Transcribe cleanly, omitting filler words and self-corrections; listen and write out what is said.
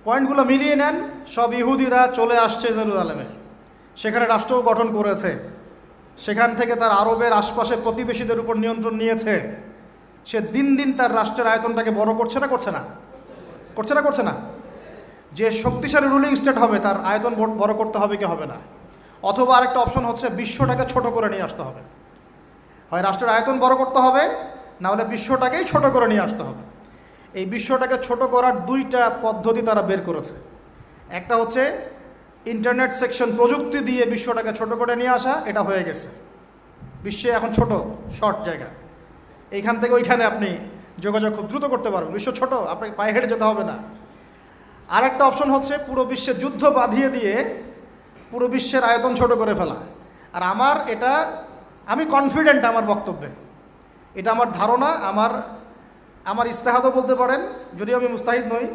পয়েন্টগুলো মিলিয়ে নেন, সব ইহুদিরা চলে আসছে জেরুজালেমে, সেখানে রাষ্ট্র গঠন করেছে, সেখান থেকে তার আরবের আশপাশে প্রতিবেশীদের উপর নিয়ন্ত্রণ নিয়েছে। সে দিন দিন তার রাষ্ট্রের আয়তনটাকে বড় করছে না করছে না করছে না করছে না যে শক্তিশালী রুলিং স্টেট হবে তার আয়তন বড় করতে হবে কি হবে না? অথবা আরেকটা অপশন হচ্ছে বিশ্বটাকে ছোট করে নিয়ে আসতে হবে। হয় রাষ্ট্রের আয়তন বড় করতে হবে, না হলে বিশ্বটাকেই ছোট করে নিয়ে আসতে হবে। এই বিশ্বটাকে ছোট করার দুইটা পদ্ধতি তারা বের করেছে। একটা হচ্ছে ইন্টারনেট সেকশন প্রযুক্তি দিয়ে বিশ্বটাকে ছোট করে নিয়ে আসা, এটা হয়ে গেছে। বিশ্বে এখন ছোট শর্ট জায়গা, এইখান থেকে ওইখানে আপনি যোগাযোগ খুব দ্রুত করতে পারবেন, বিশ্ব ছোট, আপনাকে পায়ে হেঁটে যেতে হবে না। আর একটা অপশন হচ্ছে পুরো বিশ্বে যুদ্ধ বাঁধিয়ে দিয়ে পুরো বিশ্বের আয়তন ছোট করে ফেলা। আর আমি কনফিডেন্ট আমার বক্তব্যে, এটা আমার ধারণা, আমার ইস্তেহাদও বলতে পারেন, যদিও আমি মুস্তাহিদ নই।